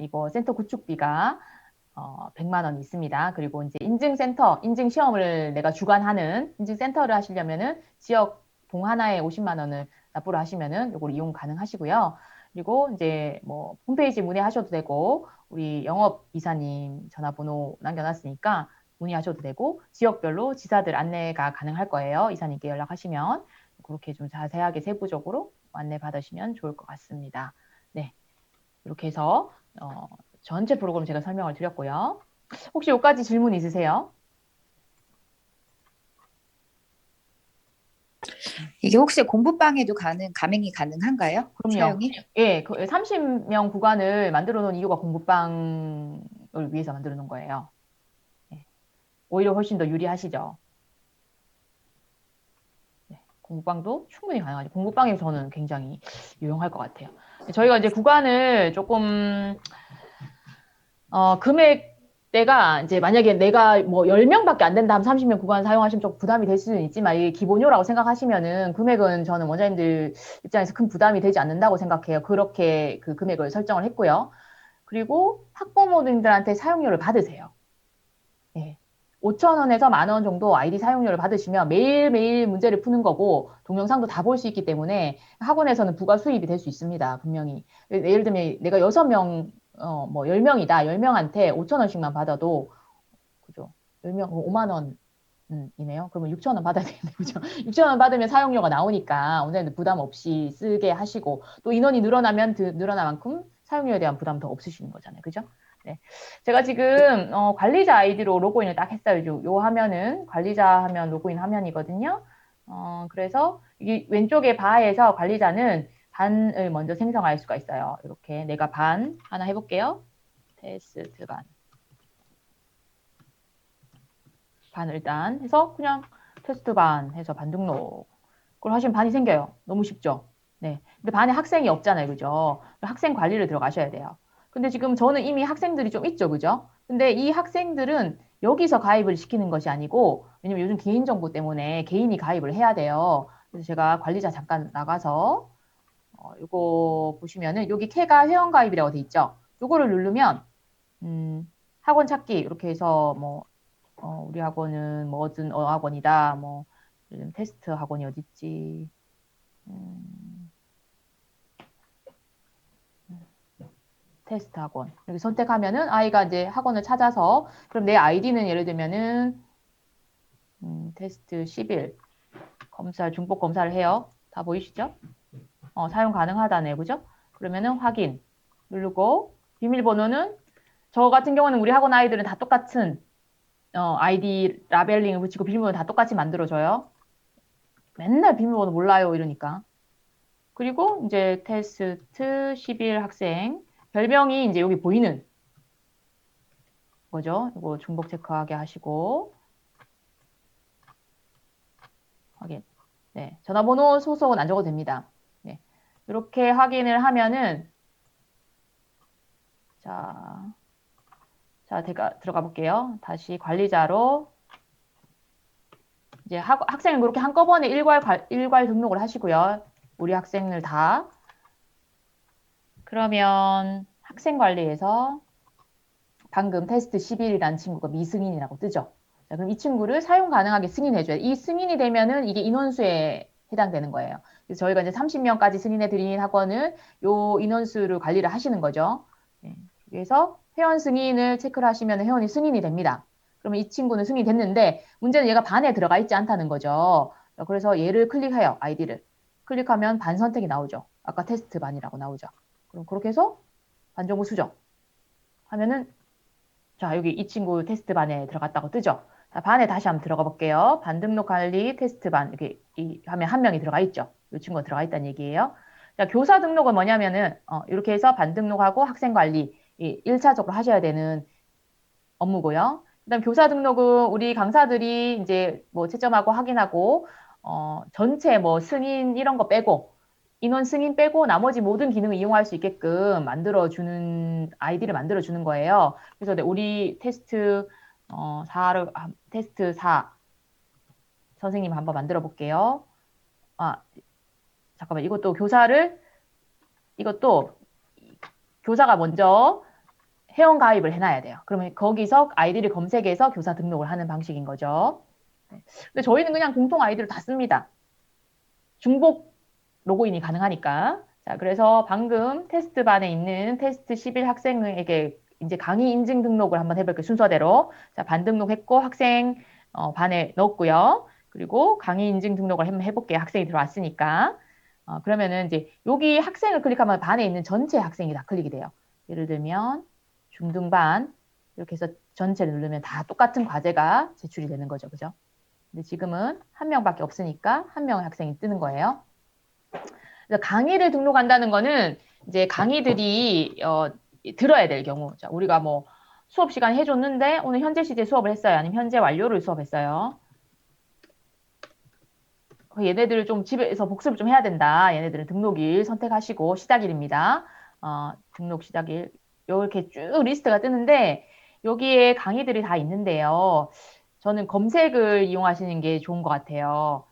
이거 센터 구축비가 100만 원 있습니다. 그리고 이제 인증센터, 인증시험을 내가 주관하는 인증센터를 하시려면은 지역 동 하나에 50만 원을 납부를 하시면은 이걸 이용 가능하시고요. 그리고 이제 뭐 홈페이지 문의하셔도 되고 우리 영업 이사님 전화번호 남겨놨으니까 문의하셔도 되고 지역별로 지사들 안내가 가능할 거예요. 이사님께 연락하시면 그렇게 좀 자세하게 세부적으로 안내 받으시면 좋을 것 같습니다. 네, 이렇게 해서 전체 프로그램 제가 설명을 드렸고요. 혹시 여기까지 질문 있으세요? 이게 혹시 공부방에도 가맹이 가능한가요? 그럼요. 사용이? 예, 그 30명 구간을 만들어 놓은 이유가 공부방을 위해서 만들어 놓은 거예요. 예, 오히려 훨씬 더 유리하시죠. 네, 공부방도 충분히 가능하죠. 공부방이 저는 굉장히 유용할 것 같아요. 저희가 이제 구간을 조금 금액대가 이제 만약에 내가 뭐 10명밖에 안 된다 하면 30명 구간 사용하시면 좀 부담이 될 수는 있지만 이게 기본료라고 생각하시면은 금액은 저는 원장님들 입장에서 큰 부담이 되지 않는다고 생각해요. 그렇게 그 금액을 설정을 했고요. 그리고 학부모님들한테 사용료를 받으세요. 예. 5천 원에서 10,000원 정도 아이디 사용료를 받으시면 매일매일 문제를 푸는 거고 동영상도 다 볼 수 있기 때문에 학원에서는 부가 수입이 될 수 있습니다. 분명히. 예를 들면 내가 6명, 뭐 10명이다. 10명한테 5천 원씩만 받아도 그죠? 10명 5만 원 이네요. 그러면 6천 원 받아야 되겠네. 그죠? 6천 원 받으면 사용료가 나오니까 원장님들 부담 없이 쓰게 하시고 또 인원이 늘어나면 늘어난 만큼 사용료에 대한 부담 더 없으시는 거잖아요. 그죠? 네. 제가 지금 관리자 아이디로 로그인을 딱 했어요. 요 화면은 관리자 하면 로그인 화면이거든요. 그래서 이 왼쪽에 바에서 관리자는 반을 먼저 생성할 수가 있어요. 이렇게 내가 반 하나 해볼게요. 테스트 반을 일단 해서 그냥 테스트 반 해서 반 등록. 그걸 하시면 반이 생겨요. 너무 쉽죠? 네. 근데 반에 학생이 없잖아요. 그죠? 학생 관리를 들어가셔야 돼요. 근데 지금 저는 이미 학생들이 좀 있죠. 그죠? 근데 이 학생들은 여기서 가입을 시키는 것이 아니고, 왜냐면 요즘 개인정보 때문에 개인이 가입을 해야 돼요. 그래서 제가 관리자 잠깐 나가서, 요거 보시면은, 여기 캐가 회원가입이라고 돼 있죠? 요거를 누르면, 학원 찾기, 이렇게 해서 뭐, 우리 학원은 뭐 어떤 학원이다. 뭐 요즘 테스트 학원이 어딨지? 음, 테스트 학원. 여기 선택하면은 아이가 이제 학원을 찾아서 그럼 내 아이디는 예를 들면은 테스트 10일 검사 중복 검사를 해요. 다 보이시죠? 사용 가능하다네. 그죠? 그러면은 확인 누르고 비밀번호는 저 같은 경우는 우리 학원 아이들은 다 똑같은 아이디 라벨링을 붙이고 비밀번호 다 똑같이 만들어줘요. 맨날 비밀번호 몰라요 이러니까. 그리고 이제 테스트 11 학생 별명이 이제 여기 보이는 거죠. 이거 중복 체크하게 하시고 확인. 네, 전화번호 소속은 안 적어도 됩니다. 네, 이렇게 확인을 하면은 자, 제가 들어가 볼게요. 다시 관리자로 이제 학생을 그렇게 한꺼번에 일괄 등록을 하시고요. 우리 학생들 다. 그러면 학생 관리에서 방금 테스트 11이라는 친구가 미승인이라고 뜨죠. 자, 그럼 이 친구를 사용 가능하게 승인해줘야 돼. 이 승인이 되면은 이게 인원수에 해당되는 거예요. 그래서 저희가 이제 30명까지 승인해 드린 학원은 요 인원수를 관리를 하시는 거죠. 네. 그래서 회원 승인을 체크를 하시면 회원이 승인이 됩니다. 그러면 이 친구는 승인이 됐는데 문제는 얘가 반에 들어가 있지 않다는 거죠. 그래서 얘를 클릭해요. 아이디를. 클릭하면 반 선택이 나오죠. 아까 테스트 반이라고 나오죠. 그럼 그렇게 해서 반정부 수정 하면은 자, 여기 이 친구 테스트 반에 들어갔다고 뜨죠? 자, 반에 다시 한번 들어가 볼게요. 반 등록 관리 테스트 반, 이렇게 하면 한 명이 들어가 있죠? 이 친구가 들어가 있다는 얘기예요. 자, 교사 등록은 뭐냐면은, 이렇게 해서 반 등록하고 학생 관리, 1차적으로 하셔야 되는 업무고요. 그다음 교사 등록은 우리 강사들이 이제 뭐 채점하고 확인하고, 전체 뭐 승인 이런 거 빼고, 인원 승인 빼고 나머지 모든 기능을 이용할 수 있게끔 만들어주는, 아이디를 만들어주는 거예요. 그래서 네, 우리 테스트, 4 선생님 한번 만들어 볼게요. 아, 잠깐만, 이것도 교사를, 이것도 교사가 먼저 회원 가입을 해놔야 돼요. 그러면 거기서 아이디를 검색해서 교사 등록을 하는 방식인 거죠. 네. 근데 저희는 그냥 공통 아이디를 다 씁니다. 중복 로그인이 가능하니까. 자, 그래서 방금 테스트반에 있는 테스트 11 학생에게 이제 강의 인증 등록을 한번 해볼게요. 순서대로. 자, 반 등록했고 학생 반에 넣었고요. 그리고 강의 인증 등록을 한번 해볼게요. 학생이 들어왔으니까. 그러면은 이제 여기 학생을 클릭하면 반에 있는 전체 학생이 다 클릭이 돼요. 예를 들면 중등반 이렇게 해서 전체를 누르면 다 똑같은 과제가 제출이 되는 거죠. 그죠? 근데 지금은 한 명밖에 없으니까 한 명의 학생이 뜨는 거예요. 그래서 강의를 등록한다는 거는 이제 강의들이 들어야 될 경우, 자, 우리가 뭐 수업 시간 해줬는데 오늘 현재 시제 수업을 했어요. 아니면 현재 완료를 수업했어요. 얘네들을 좀 집에서 복습을 좀 해야 된다. 얘네들은 등록일 선택하시고 시작일입니다. 등록 시작일 이렇게 쭉 리스트가 뜨는데 여기에 강의들이 다 있는데요. 저는 검색을 이용하시는 게 좋은 것 같아요.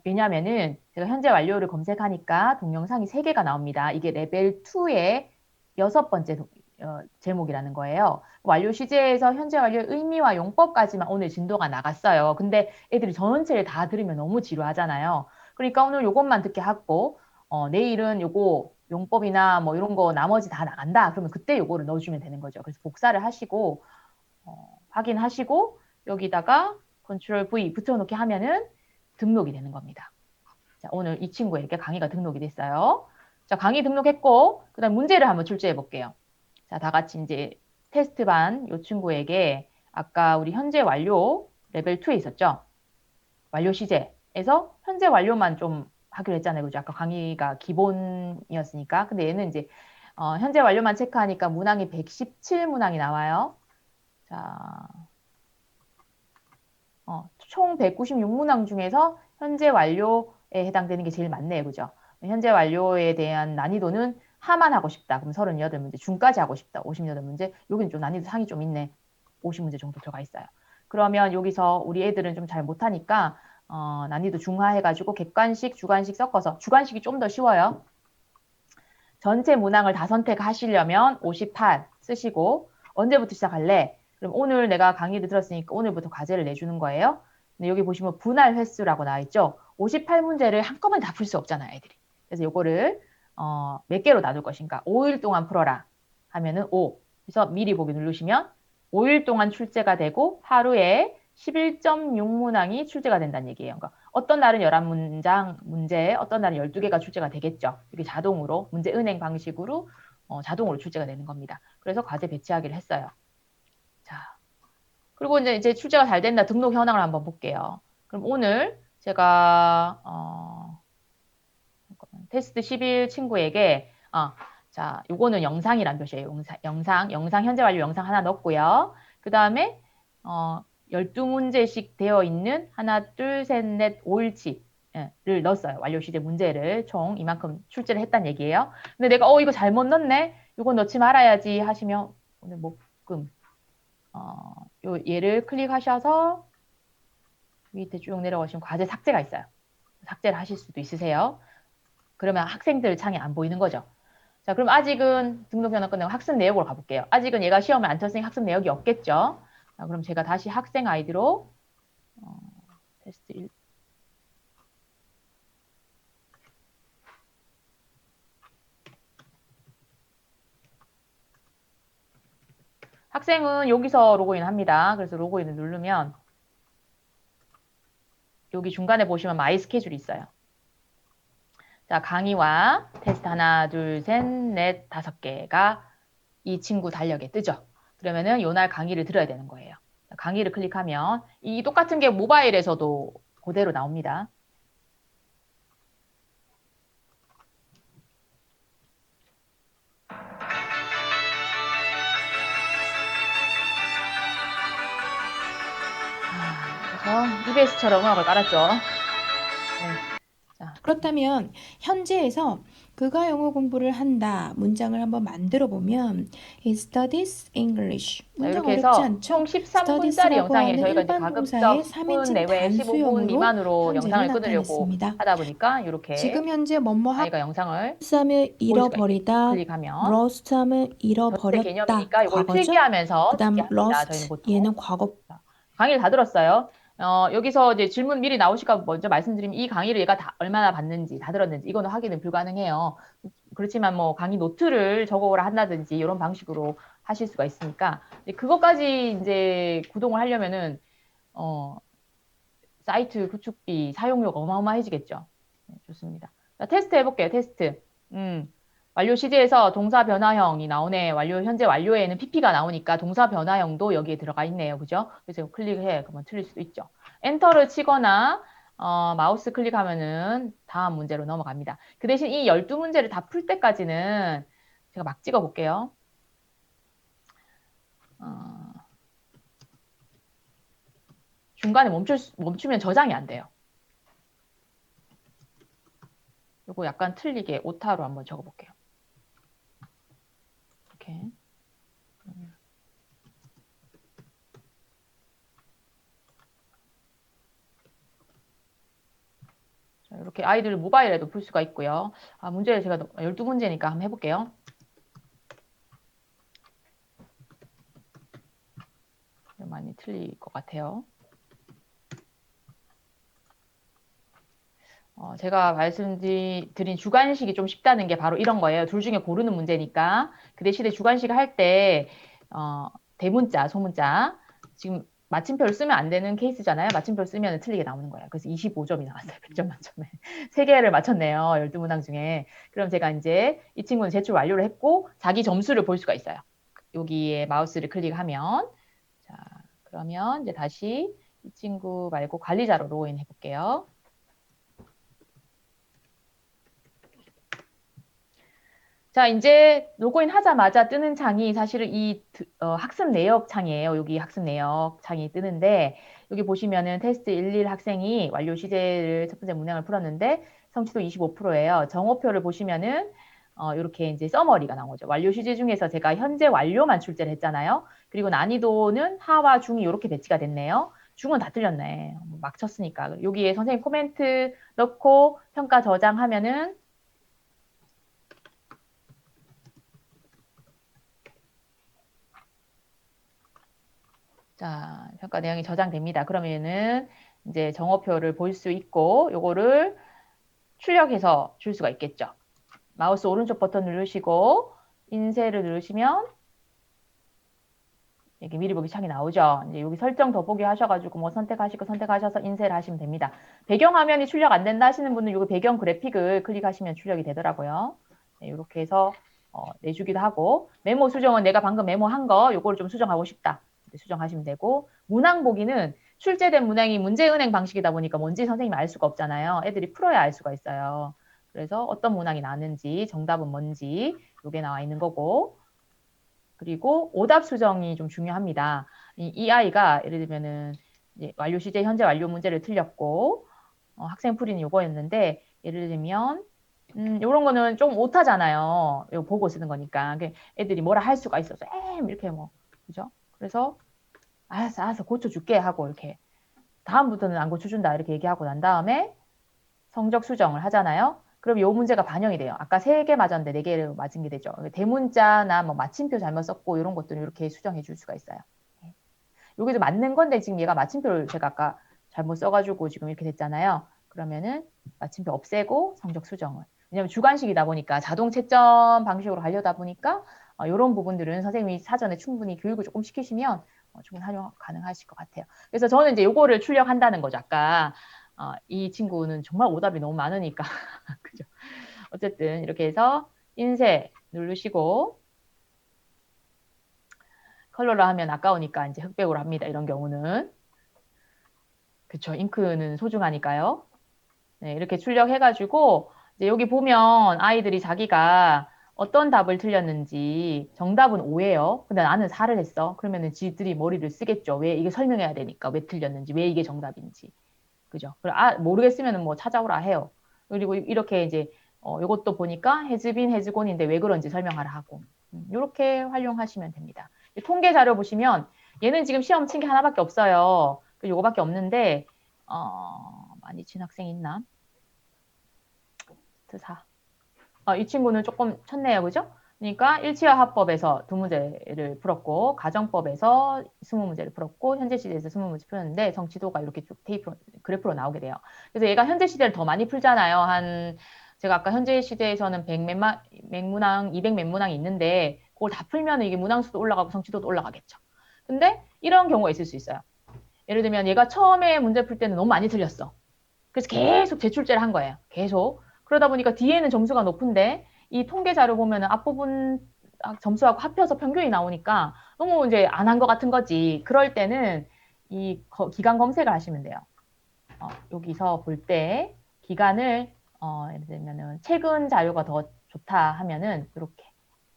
왜냐면은 제가 현재 완료를 검색하니까 동영상이 3개가 나옵니다. 이게 레벨 2의 6번째 제목이라는 거예요. 완료 시제에서 현재 완료의 의미와 용법까지만 오늘 진도가 나갔어요. 근데 애들이 전체를 다 들으면 너무 지루하잖아요. 그러니까 오늘 요것만 듣게 하고 내일은 요거 용법이나 뭐 이런 거 나머지 다 나간다. 그러면 그때 요거를 넣어주면 되는 거죠. 그래서 복사를 하시고 확인하시고 여기다가 컨트롤 V 붙여놓기 하면은 등록이 되는 겁니다. 자, 오늘 이 친구에게 강의가 등록이 됐어요. 자, 강의 등록했고, 그 다음 문제를 한번 출제해 볼게요. 자, 다 같이 이제 테스트반 이 친구에게 아까 우리 현재 완료 레벨 2에 있었죠? 완료 시제에서 현재 완료만 좀 하기로 했잖아요. 그죠? 아까 강의가 기본이었으니까. 근데 얘는 이제 현재 완료만 체크하니까 문항이 117문항이 나와요. 자, 총 196문항 중에서 현재 완료에 해당되는 게 제일 많네요. 그죠? 현재 완료에 대한 난이도는 하만 하고 싶다. 그럼 38문제, 중까지 하고 싶다. 58문제. 여기는 좀 난이도 상이 좀 있네. 50문제 정도 들어가 있어요. 그러면 여기서 우리 애들은 좀 잘 못하니까 난이도 중화해가지고 객관식, 주관식 섞어서 주관식이 좀 더 쉬워요. 전체 문항을 다 선택하시려면 58 쓰시고 언제부터 시작할래? 그럼 오늘 내가 강의를 들었으니까 오늘부터 과제를 내주는 거예요. 근데 여기 보시면 분할 횟수라고 나와 있죠. 58문제를 한꺼번에 다 풀 수 없잖아요, 애들이. 그래서 요거를 몇 개로 나눌 것인가? 5일 동안 풀어라 하면은 5. 그래서 미리 보기 누르시면 5일 동안 출제가 되고 하루에 11.6문항이 출제가 된다는 얘기예요. 그러니까 어떤 날은 11문장 문제, 어떤 날은 12개가 출제가 되겠죠. 이게 자동으로 문제 은행 방식으로 자동으로 출제가 되는 겁니다. 그래서 과제 배치하기를 했어요. 자, 그리고 이제 출제가 잘 된다. 등록 현황을 한번 볼게요. 그럼 오늘 제가 테스트 11 친구에게 자, 요거는 영상이란 표시예요. 영상 현재 완료 영상 하나 넣었고요. 그 다음에 12문제씩 되어 있는 하나, 둘, 셋, 넷, 5일치를 넣었어요. 완료 시제 문제를 총 이만큼 출제를 했단 얘기예요. 근데 내가 이거 잘못 넣었네. 이거 넣지 말아야지 하시면 오늘 목금 요 얘를 클릭하셔서 밑에 쭉 내려오시면 과제 삭제가 있어요. 삭제를 하실 수도 있으세요. 그러면 학생들 창이 안 보이는 거죠. 자, 그럼 아직은 등록 현황 끝내고 학습 내역으로 가볼게요. 아직은 얘가 시험에 안 쳤으니 학습 내역이 없겠죠. 자, 그럼 제가 다시 학생 아이디로 테스트 1. 학생은 여기서 로그인 합니다. 그래서 로그인을 누르면 여기 중간에 보시면 마이 스케줄이 있어요. 자, 강의와 테스트 하나, 둘, 셋, 넷, 5개가 이 친구 달력에 뜨죠. 그러면은 요날 강의를 들어야 되는 거예요. 강의를 클릭하면 이 똑같은 게 모바일에서도 그대로 나옵니다. 그래서 EBS처럼 음악을 깔았죠. 네. 자, 그렇다면 현재에서 그가 영어 공부를 한다. 문장을 한번 만들어 보면 He studies English. 자, 문장 이렇게 어렵지 해서 않죠? 총 13분짜리 studies라고 영상이에요. 하는 저희가 이제 일반 가급적 동사의 10분 3인칭 내외 15분 단수형으로 미만으로 현재를 영상을 끊으려고 나타냈습니다. 하다 보니까 이렇게 지금 현재 뭐뭐 아이가 영상을 하면 볼 수가 있겠죠. 잃어버리다. 클릭하면 lost 하면 전체 잃어버렸다. 개념이니까 이걸 과거죠? 필기하면서 듣게 그다음 합니다. 저희는 lost 보통. 얘는 과거. 자, 강의를 다 들었어요. 여기서 이제 질문 미리 나오실까 먼저 말씀드리면 이 강의를 얘가 다 얼마나 봤는지 다 들었는지 이거는 확인은 불가능해요. 그렇지만 뭐 강의 노트를 적어오라 한다든지 이런 방식으로 하실 수가 있으니까 그것까지 이제 구동을 하려면은 사이트 구축비 사용료가 어마어마해지겠죠. 네, 좋습니다. 자, 테스트 해볼게요. 테스트. 완료 시제에서 동사 변화형이 나오네. 현재 완료에는 PP가 나오니까 동사 변화형도 여기에 들어가 있네요. 그죠? 그래서 클릭해. 그러면 틀릴 수도 있죠. 엔터를 치거나 마우스 클릭하면은 다음 문제로 넘어갑니다. 그 대신 이 12문제를 다 풀 때까지는 제가 막 찍어 볼게요. 중간에 멈추면 저장이 안 돼요. 요거 약간 틀리게 오타로 한번 적어 볼게요. 이렇게. 자, 이렇게 아이들 모바일에도 풀 수가 있고요. 문제를 제가 12문제니까 한번 해볼게요. 많이 틀릴 것 같아요. 제가 말씀드린 주관식이 좀 쉽다는 게 바로 이런 거예요. 둘 중에 고르는 문제니까. 그 대신에 주관식 할 때, 대문자, 소문자. 지금 마침표를 쓰면 안 되는 케이스잖아요. 마침표를 쓰면 틀리게 나오는 거예요. 그래서 25점이 나왔어요. 100점 만점에. 3개를 맞췄네요. 12문항 중에. 그럼 제가 이제 이 친구는 제출 완료를 했고, 자기 점수를 볼 수가 있어요. 여기에 마우스를 클릭하면. 자, 그러면 이제 다시 이 친구 말고 관리자로 로그인 해볼게요. 자, 이제 로그인 하자마자 뜨는 창이 사실은 이 학습 내역 창이에요. 여기 학습 내역 창이 뜨는데 여기 보시면은 테스트 11 학생이 완료 시제를 첫 번째 문항을 풀었는데 성취도 25%예요. 정오표를 보시면은 이렇게 이제 서머리가 나오죠. 완료 시제 중에서 제가 현재 완료만 출제를 했잖아요. 그리고 난이도는 하와 중이 이렇게 배치가 됐네요. 중은 다 틀렸네. 막 쳤으니까. 여기에 선생님 코멘트 넣고 평가 저장하면은 자, 평가 내용이 저장됩니다. 그러면은 이제 정오표를 볼 수 있고 요거를 출력해서 줄 수가 있겠죠. 마우스 오른쪽 버튼 누르시고 인쇄를 누르시면 여기 미리 보기 창이 나오죠. 이제 여기 설정 덧보기 하셔가지고 뭐 선택하시고 선택하셔서 인쇄를 하시면 됩니다. 배경화면이 출력 안 된다 하시는 분은 여기 배경 그래픽을 클릭하시면 출력이 되더라고요. 네, 이렇게 해서 내주기도 하고 메모 수정은 내가 방금 메모한 거 요거를 좀 수정하고 싶다. 수정하시면 되고 문항 보기는 출제된 문항이 문제은행 방식이다 보니까 뭔지 선생님이 알 수가 없잖아요. 애들이 풀어야 알 수가 있어요. 그래서 어떤 문항이 나왔는지 정답은 뭔지 요게 나와 있는 거고 그리고 오답 수정이 좀 중요합니다. 이 아이가 예를 들면은 이제 완료 시제 현재 완료 문제를 틀렸고 학생 풀이는 요거였는데 예를 들면 요런 거는 좀 못하잖아요. 이거 보고 쓰는 거니까. 애들이 뭐라 할 수가 있어서 이렇게 뭐 그죠? 그래서 알았어 고쳐줄게 하고 이렇게 다음부터는 안 고쳐준다 이렇게 얘기하고 난 다음에 성적 수정을 하잖아요. 그럼 요 문제가 반영이 돼요. 아까 3개 맞았는데 4개를 맞은 게 되죠. 대문자나 뭐 마침표 잘못 썼고 이런 것들을 이렇게 수정해 줄 수가 있어요. 여기도 맞는 건데 지금 얘가 마침표를 제가 아까 잘못 써가지고 지금 이렇게 됐잖아요. 그러면은 마침표 없애고 성적 수정을. 왜냐면 주관식이다 보니까 자동 채점 방식으로 하려다 보니까 이런 부분들은 선생님이 사전에 충분히 교육을 조금 시키시면 충분히 활용 가능하실 것 같아요. 그래서 저는 이제 요거를 출력한다는 거죠. 아까 이 친구는 정말 오답이 너무 많으니까 그죠? 어쨌든 이렇게 해서 인쇄 누르시고 컬러로 하면 아까우니까 이제 흑백으로 합니다. 이런 경우는 그쵸? 잉크는 소중하니까요. 네, 이렇게 출력해가지고 이제 여기 보면 아이들이 자기가 어떤 답을 틀렸는지 정답은 5예요. 근데 나는 4를 했어. 그러면은 지들이 머리를 쓰겠죠. 왜 이게 설명해야 되니까 왜 틀렸는지, 왜 이게 정답인지. 그죠? 그래, 모르겠으면 뭐 찾아오라 해요. 그리고 이렇게 이제 이것도 보니까 has been, has gone인데 왜 그런지 설명하라 하고 이렇게 활용하시면 됩니다. 통계 자료 보시면 얘는 지금 시험 친 게 하나밖에 없어요. 요거밖에 없는데 많이 친 학생 있나? 사. 이 친구는 조금 쳤네요. 그죠? 그러니까 일치와 합법에서 2문제를 풀었고 가정법에서 20문제를 풀었고 현재 시대에서 20문제 풀었는데 정치도가 이렇게 쭉 그래프로 나오게 돼요. 그래서 얘가 현재 시대를 더 많이 풀잖아요. 제가 아까 현재 시대에서는 100문항, 200문항이 있는데 그걸 다 풀면 이게 문항수도 올라가고 성취도도 올라가겠죠. 근데 이런 경우가 있을 수 있어요. 예를 들면 얘가 처음에 문제 풀 때는 너무 많이 틀렸어. 그래서 계속 재출제를 한 거예요. 계속. 그러다 보니까 뒤에는 점수가 높은데 이 통계 자료 보면은 앞부분 점수하고 합해서 평균이 나오니까 너무 이제 안 한 것 같은 거지. 그럴 때는 이 기간 검색을 하시면 돼요. 여기서 볼 때 기간을 예를 들면은 최근 자료가 더 좋다 하면은 이렇게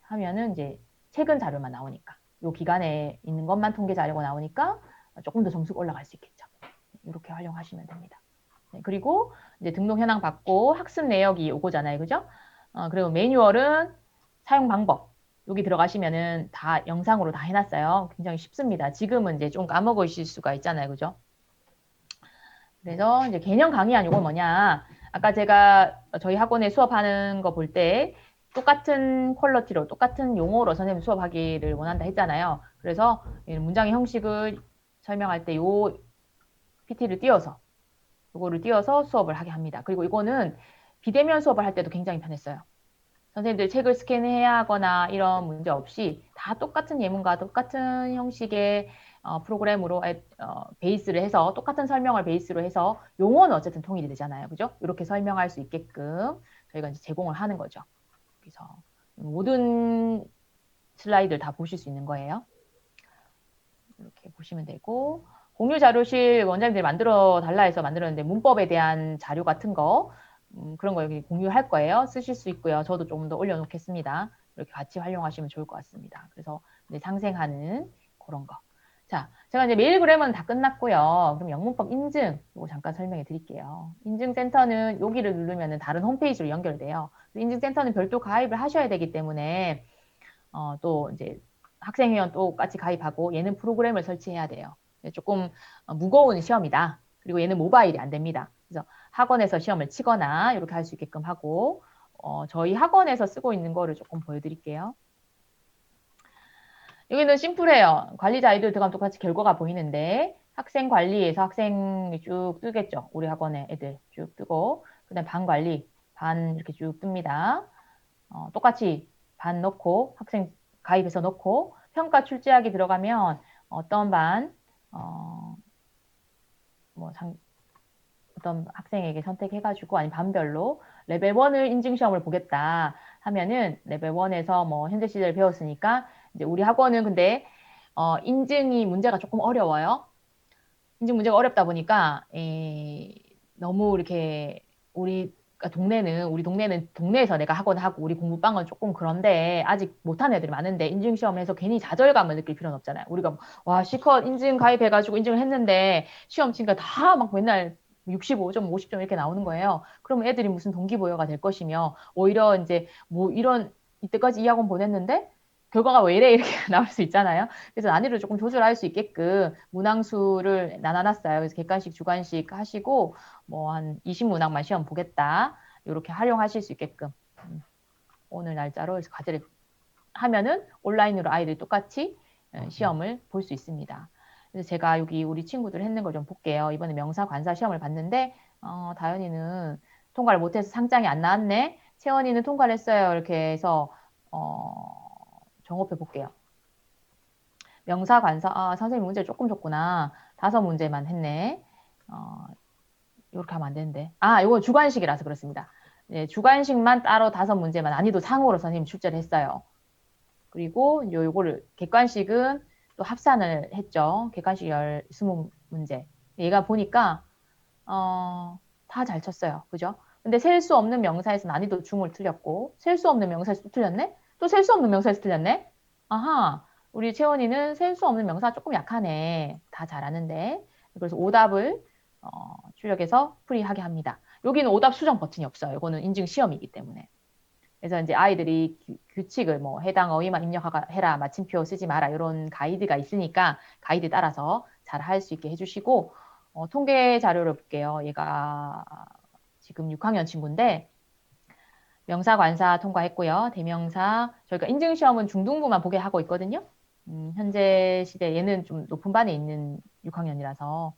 하면은 이제 최근 자료만 나오니까 요 기간에 있는 것만 통계 자료가 나오니까 조금 더 점수가 올라갈 수 있겠죠. 이렇게 활용하시면 됩니다. 네, 그리고 이제 등록 현황 받고 학습 내역이 오고잖아요. 그죠? 그리고 매뉴얼은 사용 방법. 여기 들어가시면은 다 영상으로 다 해놨어요. 굉장히 쉽습니다. 지금은 이제 좀 까먹으실 수가 있잖아요. 그죠? 그래서 이제 개념 강의한 요건 뭐냐. 아까 제가 저희 학원에 수업하는 거 볼 때 똑같은 퀄러티로 똑같은 용어로 선생님 수업하기를 원한다 했잖아요. 그래서 문장의 형식을 설명할 때 요 PT를 띄워서 요거를 띄워서 수업을 하게 합니다. 그리고 이거는 비대면 수업을 할 때도 굉장히 편했어요. 선생님들 책을 스캔해야 하거나 이런 문제 없이 다 똑같은 예문과 똑같은 형식의 프로그램으로 베이스를 해서 똑같은 설명을 베이스로 해서 용어는 어쨌든 통일이 되잖아요. 그죠? 이렇게 설명할 수 있게끔 저희가 이제 제공을 하는 거죠. 그래서 모든 슬라이드를 다 보실 수 있는 거예요. 이렇게 보시면 되고 공유 자료실 원장님들이 만들어 달라 해서 만들었는데 문법에 대한 자료 같은 거 그런 거 여기 공유할 거예요. 쓰실 수 있고요. 저도 조금 더 올려놓겠습니다. 이렇게 같이 활용하시면 좋을 것 같습니다. 그래서 이제 상생하는 그런 거. 자, 제가 이제 메일 그램은 다 끝났고요. 그럼 영문법 인증 이거 잠깐 설명해 드릴게요. 인증센터는 여기를 누르면 다른 홈페이지로 연결돼요. 인증센터는 별도 가입을 하셔야 되기 때문에 또 이제 학생회원 또 같이 가입하고 얘는 프로그램을 설치해야 돼요. 조금 무거운 시험이다. 그리고 얘는 모바일이 안 됩니다. 그래서 학원에서 시험을 치거나 이렇게 할 수 있게끔 하고 저희 학원에서 쓰고 있는 거를 조금 보여드릴게요. 여기는 심플해요. 관리자 아이들 들어가면 똑같이 결과가 보이는데 학생 관리에서 학생이 쭉 뜨겠죠. 우리 학원의 애들 쭉 뜨고 그다음에 반 관리 반 이렇게 쭉 뜹니다. 똑같이 반 넣고 학생 가입해서 넣고 평가 출제하기 들어가면 어떤 반 어떤 학생에게 선택해가지고 아니면 반별로 레벨 1을 인증시험을 보겠다 하면은 레벨 1에서 뭐 현재 시제를 배웠으니까 이제 우리 학원은 근데 인증이 문제가 조금 어려워요. 인증 문제가 어렵다 보니까 너무 이렇게 우리 동네는 동네에서 내가 학원 하고 우리 공부방은 조금 그런데 아직 못하는 애들이 많은데 인증 시험에서 괜히 좌절감을 느낄 필요는 없잖아요. 우리가 와 실컷 인증 가입해가지고 인증을 했는데 시험 치니까 다 막 맨날 65점, 50점 이렇게 나오는 거예요. 그러면 애들이 무슨 동기부여가 될 것이며 오히려 이제 뭐 이런 이때까지 이 학원 보냈는데 결과가 왜 이래 이렇게 나올 수 있잖아요. 그래서 난이도를 조금 조절할 수 있게끔 문항수를 나눠놨어요. 그래서 객관식, 주관식 하시고 뭐 한 20문항만 시험 보겠다. 이렇게 활용하실 수 있게끔 오늘 날짜로 과제를 하면은 온라인으로 아이들이 똑같이 시험을 볼 수 있습니다. 그래서 제가 여기 우리 친구들 했는 걸 좀 볼게요. 이번에 명사 관사 시험을 봤는데 다현이는 통과를 못해서 상장이 안 나왔네. 채원이는 통과를 했어요. 이렇게 해서 정업해 볼게요. 명사 관사 선생님 문제 조금 줬구나. 5문제만 했네. 이렇게 하면 안 되는데. 이거 주관식이라서 그렇습니다. 네, 주관식만 따로 5문제만 난이도 상으로 선생님 출제를 했어요. 그리고 요거를 객관식은 또 합산을 했죠. 객관식 20문제. 얘가 보니까 다 잘 쳤어요. 그죠? 근데 셀 수 없는 명사에서 난이도 중을 틀렸고 셀 수 없는 명사에서 또 틀렸네? 또 셀 수 없는 명사에서 틀렸네? 아하, 우리 채원이는 셀 수 없는 명사 조금 약하네. 다 잘하는데. 그래서 오답을 출력해서 풀이하게 합니다. 여기는 오답 수정 버튼이 없어요. 이거는 인증 시험이기 때문에. 그래서 이제 아이들이 규칙을 뭐 해당 어휘만 입력해라, 마침표 쓰지 마라 이런 가이드가 있으니까 가이드 따라서 잘 할 수 있게 해주시고 통계 자료를 볼게요. 얘가 지금 6학년 친구인데 명사 관사 통과했고요. 대명사 저희가 인증 시험은 중등부만 보게 하고 있거든요. 현재 시대 얘는 좀 높은 반에 있는 6학년이라서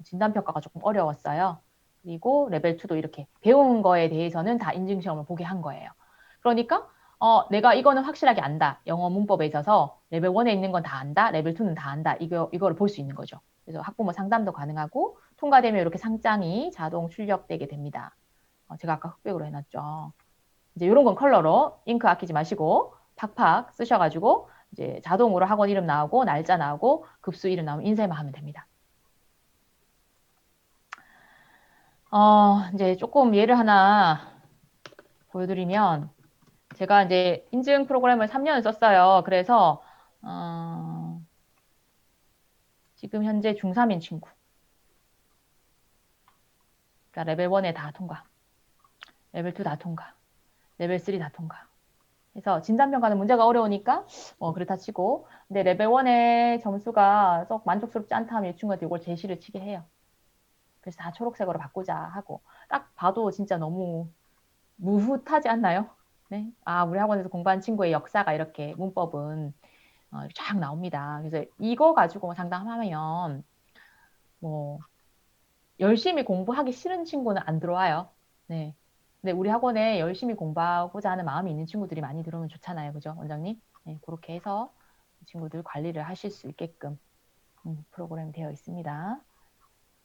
진단 평가가 조금 어려웠어요. 그리고 레벨 2도 이렇게 배운 거에 대해서는 다 인증 시험을 보게 한 거예요. 그러니까 내가 이거는 확실하게 안다. 영어 문법에 있어서 레벨 1에 있는 건 다 안다. 레벨 2는 다 안다. 이거를 볼 수 있는 거죠. 그래서 학부모 상담도 가능하고 통과되면 이렇게 상장이 자동 출력되게 됩니다. 제가 아까 흑백으로 해놨죠. 이제 이런 건 컬러로 잉크 아끼지 마시고 팍팍 쓰셔가지고 이제 자동으로 학원 이름 나오고 날짜 나오고 급수 이름 나오면 인쇄만 하면 됩니다. 이제 조금 예를 하나 보여드리면 제가 이제 인증 프로그램을 3년을 썼어요. 그래서 지금 현재 중3인 친구. 그러니까 레벨 1에 다 통과. 레벨 2 다 통과. 레벨 3 다 통과. 그래서 진단평가는 문제가 어려우니까 그렇다 치고 근데 레벨 1의 점수가 썩 만족스럽지 않다 하면 이 친구한테 이걸 제시를 치게 해요. 그래서 다 초록색으로 바꾸자 하고 딱 봐도 진짜 너무 무흐하지 않나요? 네. 우리 학원에서 공부한 친구의 역사가 이렇게 문법은 쫙 나옵니다. 그래서 이거 가지고 상담하면 뭐 열심히 공부하기 싫은 친구는 안 들어와요. 네. 근데 우리 학원에 열심히 공부하고자 하는 마음이 있는 친구들이 많이 들어오면 좋잖아요. 그죠, 원장님? 네, 그렇게 해서 친구들 관리를 하실 수 있게끔 프로그램이 되어 있습니다.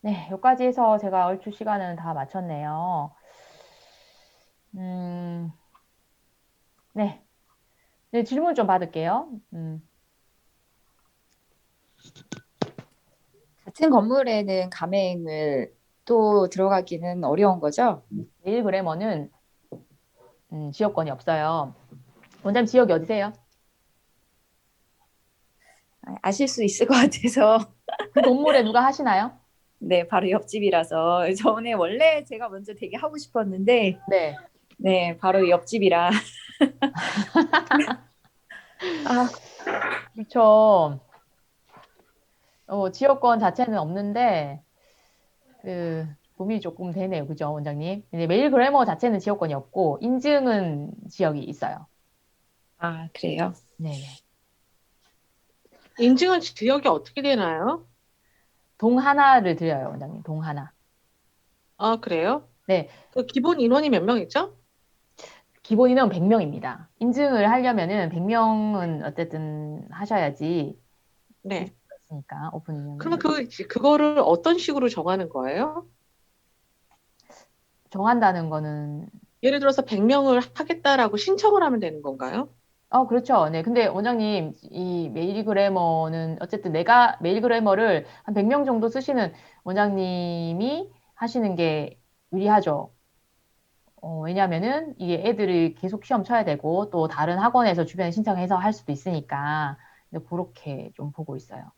네, 여기까지 해서 제가 얼추 시간은 다 마쳤네요. 네. 네, 질문 좀 받을게요. 같은 건물에는 가맹을 또 들어가기는 어려운 거죠? 메일 그래머는 지역권이 없어요. 원장님 지역이 어디세요? 아실 수 있을 것 같아서. 그 건물에 누가 하시나요? 네, 바로 옆집이라서. 저번에 원래 제가 먼저 되게 하고 싶었는데, 네. 네, 바로 옆집이라. 아, 그렇죠. 지역권 자체는 없는데 고민이 조금 되네요. 그죠, 원장님? 근데 메일 그래머 자체는 지역권이 없고 인증은 지역이 있어요. 그래요? 네네. 인증은 지역이 어떻게 되나요? 동 하나를 드려요, 원장님. 동 하나. 그래요? 네. 그 기본 인원이 몇 명이죠? 기본 인원 100명입니다. 인증을 하려면은 100명은 어쨌든 하셔야지 네. 있으니까 오픈 인원은. 그러면 그거를 어떤 식으로 정하는 거예요? 정한다는 거는 예를 들어서 100명을 하겠다라고 신청을 하면 되는 건가요? 그렇죠. 네. 근데 원장님, 이 메일 그래머는 어쨌든 내가 메일 그래머를 한 100명 정도 쓰시는 원장님이 하시는 게 유리하죠. 왜냐면은 이게 애들이 계속 시험 쳐야 되고 또 다른 학원에서 주변에 신청해서 할 수도 있으니까 근데 그렇게 좀 보고 있어요.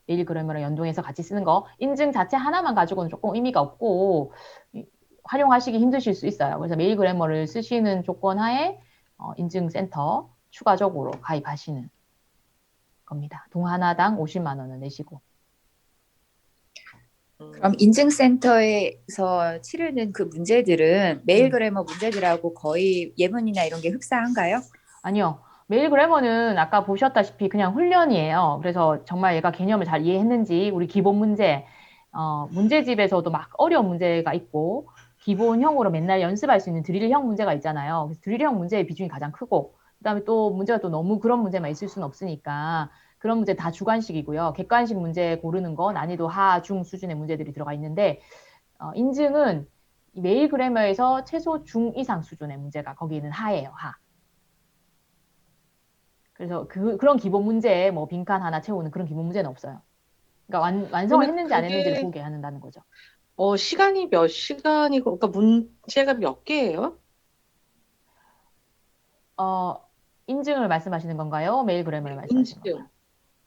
메일 그래머랑 연동해서 같이 쓰는 거 인증 자체 하나만 가지고는 조금 의미가 없고 활용하시기 힘드실 수 있어요. 그래서 메일 그래머를 쓰시는 조건 하에 인증센터 추가적으로 가입하시는 겁니다. 동 하나당 50만 원을 내시고. 그럼 인증센터에서 치르는 그 문제들은 메일 그래머 문제들하고 거의 예문이나 이런 게 흡사한가요? 아니요. 메일 그래머는 아까 보셨다시피 그냥 훈련이에요. 그래서 정말 얘가 개념을 잘 이해했는지 우리 기본 문제, 문제집에서도 막 어려운 문제가 있고 기본형으로 맨날 연습할 수 있는 드릴형 문제가 있잖아요. 그래서 드릴형 문제의 비중이 가장 크고 그다음에 또 문제가 또 너무 그런 문제만 있을 수는 없으니까 그런 문제 다 주관식이고요. 객관식 문제 고르는 거 난이도 하, 중 수준의 문제들이 들어가 있는데 인증은 이 메일 그래머에서 최소 중 이상 수준의 문제가 거기는 하예요. 하. 그래서 그런 기본 문제에 뭐 빈칸 하나 채우는 그런 기본 문제는 없어요. 그러니까 완성을 그러면 했는지 안 했는지를 그게 보게 하는다는 거죠. 시간이 몇 시간이고, 그러니까 문제가 몇 개예요? 어, 인증을 말씀하시는 건가요? 메일 그래머를 말씀하시는 인증. 건가요?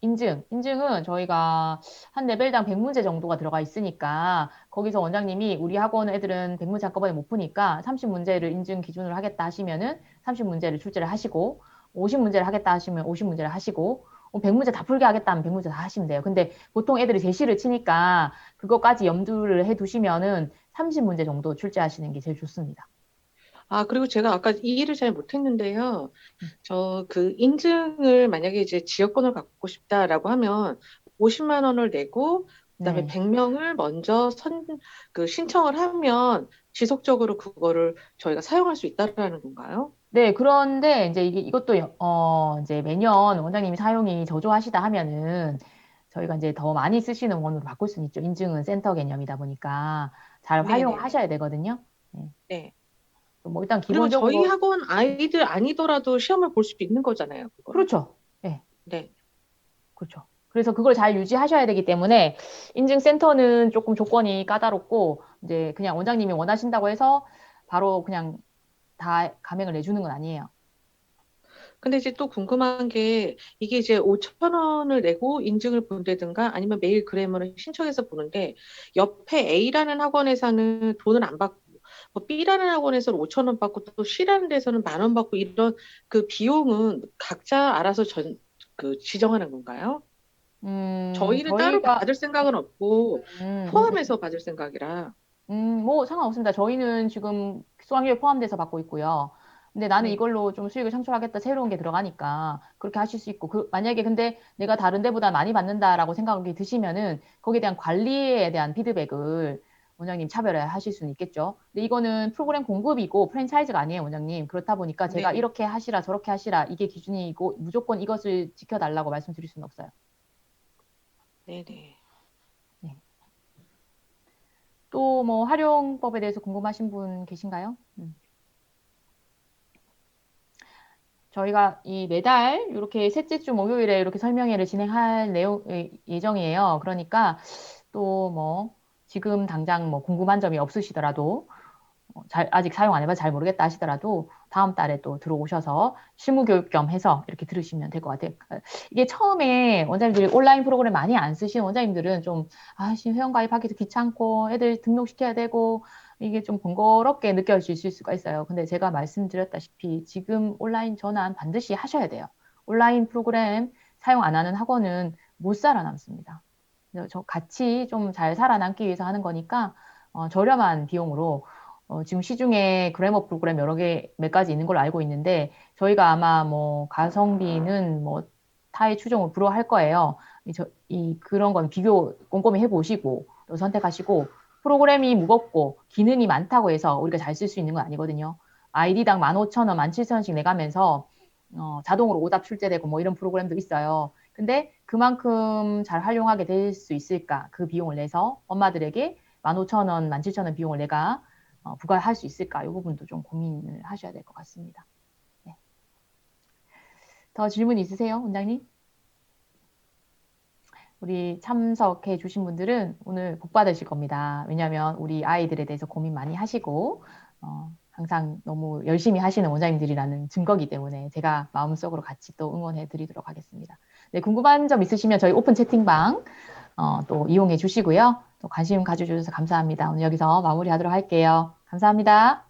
인증은 저희가 한 레벨당 100문제 정도가 들어가 있으니까 거기서 원장님이 우리 학원 애들은 100문제 한꺼번에 못 푸니까 30문제를 인증 기준으로 하겠다 하시면은 30문제를 출제를 하시고 50문제를 하겠다 하시면 50문제를 하시고 100문제 다 풀게 하겠다 하면 100문제 다 하시면 돼요. 근데 보통 애들이 제시를 치니까 그것까지 염두를 해 두시면은 30문제 정도 출제하시는 게 제일 좋습니다. 아, 그리고 제가 아까 이 일을 잘 못했는데요. 음. 저 그 인증을 만약에 이제 지역권을 갖고 싶다라고 하면 50만 원을 내고 그다음에 네. 100명을 먼저 신청을 하면 지속적으로 그거를 저희가 사용할 수 있다라는 건가요? 네, 그런데 이제 이것도 이제 매년 원장님이 사용이 저조하시다 하면은 저희가 이제 더 많이 쓰시는 원으로 바꿀 수는 있죠. 인증은 센터 개념이다 보니까 잘 네네네. 활용하셔야 되거든요. 네. 네. 뭐 일단 그리고 저희 기본적으로 학원 아이들 아니더라도 시험을 볼 수도 있는 거잖아요, 그거는. 그렇죠. 네, 네. 그렇죠. 그래서 그걸 잘 유지하셔야 되기 때문에 인증센터는 조금 조건이 까다롭고 이제 그냥 원장님이 원하신다고 해서 바로 그냥 다 가맹을 내주는 건 아니에요. 근데 이제 또 궁금한 게 이게 이제 5천 원을 내고 인증을 본다든가 아니면 메일 그래머를 신청해서 보는데 옆에 A라는 학원에서는 돈을 안 받고 뭐 B라는 학원에서는 5천 원 받고 또 C라는 데서는 10,000원 받고 이런 그 비용은 각자 알아서 지정하는 건가요? 저희는 따로 저희가 받을 생각은 없고 음, 음, 포함해서 받을 생각이라. 뭐 상관없습니다. 저희는 지금 수강료에 포함돼서 받고 있고요. 근데 나는 네. 이걸로 좀 수익을 창출하겠다, 새로운 게 들어가니까 그렇게 하실 수 있고, 만약에 근데 내가 다른 데보다 많이 받는다라고 생각이 드시면은 거기에 대한 관리에 대한 피드백을 원장님 차별화 하실 수는 있겠죠. 근데 이거는 프로그램 공급이고 프랜차이즈가 아니에요, 원장님. 그렇다 보니까 제가 네네. 이렇게 하시라 저렇게 하시라 이게 기준이고 무조건 이것을 지켜달라고 말씀드릴 수는 없어요. 네네. 네. 또 뭐 활용법에 대해서 궁금하신 분 계신가요? 저희가 이 매달 이렇게 셋째 주 목요일에 이렇게 설명회를 진행할 예정이에요. 그러니까 또 뭐 지금 당장 뭐 궁금한 점이 없으시더라도 아직 사용 안 해봐서 잘 모르겠다 하시더라도 다음 달에 또 들어오셔서 실무 교육 겸 해서 이렇게 들으시면 될 것 같아요. 이게 처음에 원장님들이 온라인 프로그램 많이 안 쓰시는 원장님들은 좀, 지금 회원가입하기도 귀찮고 애들 등록시켜야 되고 이게 좀 번거롭게 느껴지실 수가 있어요. 근데 제가 말씀드렸다시피 지금 온라인 전환 반드시 하셔야 돼요. 온라인 프로그램 사용 안 하는 학원은 못 살아남습니다. 그래서 저 같이 좀 잘 살아남기 위해서 하는 거니까 저렴한 비용으로 지금 시중에 그래머 프로그램 여러 개, 몇 가지 있는 걸로 알고 있는데, 저희가 아마 뭐, 가성비는 뭐, 타의 추종을 불허할 거예요. 그런 건 비교 꼼꼼히 해보시고, 또 선택하시고, 프로그램이 무겁고, 기능이 많다고 해서 우리가 잘 쓸 수 있는 건 아니거든요. 아이디당 15,000원, 17,000원씩 내가면서, 자동으로 오답 출제되고 뭐 이런 프로그램도 있어요. 근데 그만큼 잘 활용하게 될 수 있을까? 그 비용을 내서 엄마들에게 15,000원, 17,000원 비용을 내가 부과할 수 있을까? 이 부분도 좀 고민을 하셔야 될 것 같습니다. 네. 더 질문 있으세요, 원장님? 우리 참석해 주신 분들은 오늘 복 받으실 겁니다. 왜냐하면 우리 아이들에 대해서 고민 많이 하시고 항상 너무 열심히 하시는 원장님들이라는 증거기 때문에 제가 마음속으로 같이 또 응원해 드리도록 하겠습니다. 네, 궁금한 점 있으시면 저희 오픈 채팅방 또 이용해 주시고요. 또 관심 가져주셔서 감사합니다. 오늘 여기서 마무리하도록 할게요. 감사합니다.